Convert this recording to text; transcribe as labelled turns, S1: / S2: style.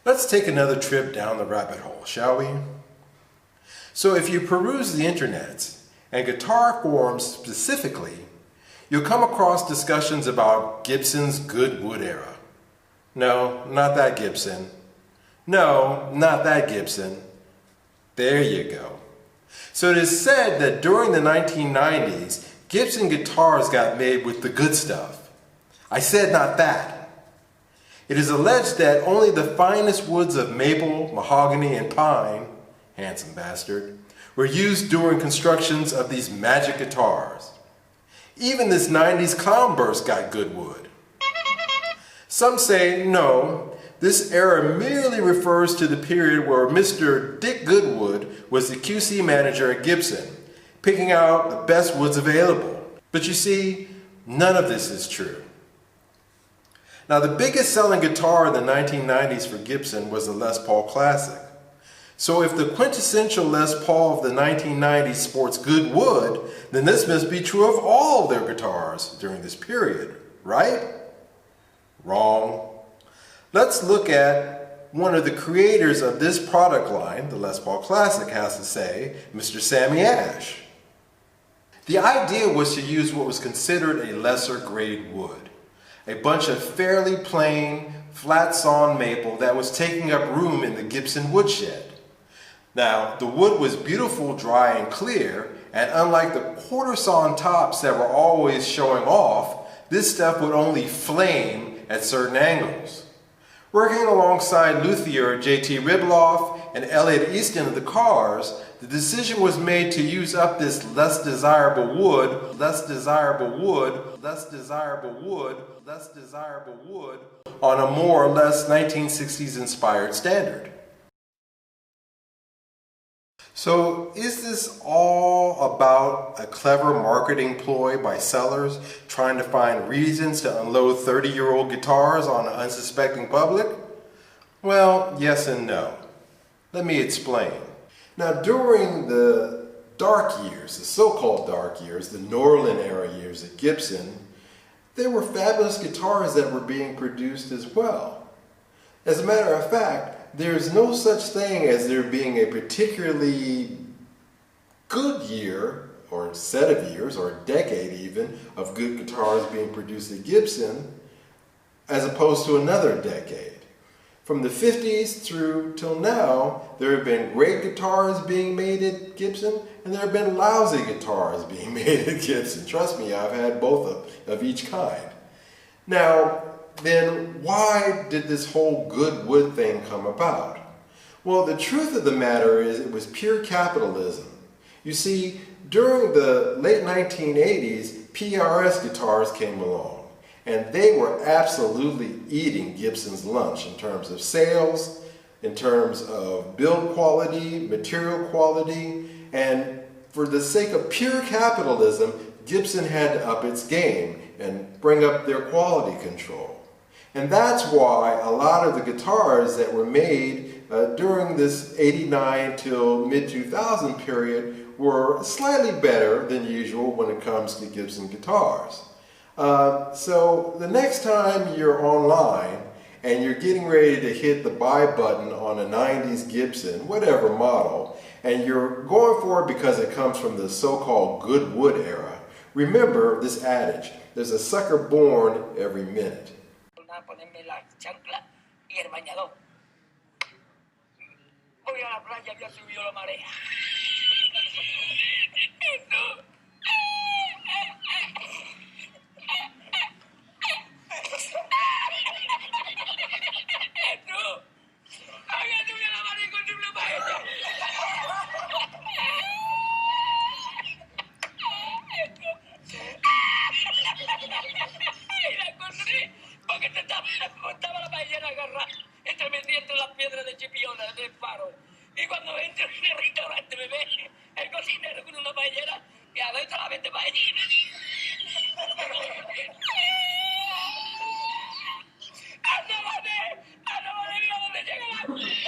S1: Let's take another trip down the rabbit hole, shall we? So if you peruse the internet, and guitar forums specifically, you'll come across discussions about Gibson's good wood era. No, not that Gibson. No, not that Gibson. There you go. So it is said that during the 1990s, Gibson guitars got made with the good stuff. I said not that. It is alleged that only the finest woods of maple, mahogany, and pine, handsome bastard, were used during constructions of these magic guitars. Even this 90s clownburst got good wood. Some say no, this era merely refers to the period where Mr. Dick Goodwood was the QC manager at Gibson, picking out the best woods available. But you see, none of this is true. Now, the biggest selling guitar in the 1990s for Gibson was the Les Paul Classic. So if the quintessential Les Paul of the 1990s sports good wood, then this must be true of all of their guitars during this period, right? Wrong. Let's look at one of the creators of this product line, the Les Paul Classic, has to say, Mr. Sammy Ash. The idea was to use what was considered a lesser grade wood. A bunch of fairly plain, flat sawn maple that was taking up room in the Gibson woodshed. Now, the wood was beautiful, dry, and clear, and unlike the quarter sawn tops that were always showing off, this stuff would only flame at certain angles. Working alongside luthier J.T. Ribloff and Elliot Easton of the Cars, the decision was made to use up this less desirable wood on a more or less 1960s inspired standard. So is this all about a clever marketing ploy by sellers trying to find reasons to unload 30-year-old guitars on an unsuspecting public? Well, yes and no. Let me explain. Now, during the dark years, the so-called dark years, the Norlin era years at Gibson, there were fabulous guitars that were being produced as well. As a matter of fact, there's no such thing as there being a particularly good year, or set of years, or a decade even, of good guitars being produced at Gibson, as opposed to another decade. From the 50s through till now, there have been great guitars being made at Gibson, and there have been lousy guitars being made at Gibson. Trust me, I've had both of each kind. Now, then why did this whole good wood thing come about? Well, the truth of the matter is it was pure capitalism. You see, during the late 1980s, PRS guitars came along, and they were absolutely eating Gibson's lunch in terms of sales, in terms of build quality, material quality, and for the sake of pure capitalism, Gibson had to up its game and bring up their quality control. And that's why a lot of the guitars that were made during this 89 till mid-2000 period were slightly better than usual when it comes to Gibson guitars. So the next time you're online and you're getting ready to hit the buy button on a 90s Gibson, whatever model, and you're going for it because it comes from the so-called good wood era, remember this adage, there's a sucker born every minute.
S2: Ponerme la chancla y el bañador. Voy a la playa, ya subió la marea. No. No. Había subido la marea y encontré una paella. Y la encontré. Porque estaba la paellera agarrada entre las piedras de chipiola del faro. Y cuando entro en el restaurante me ve el cocinero con una paellera que adentro la vende paellita. ¡Anda, mira dónde llega la...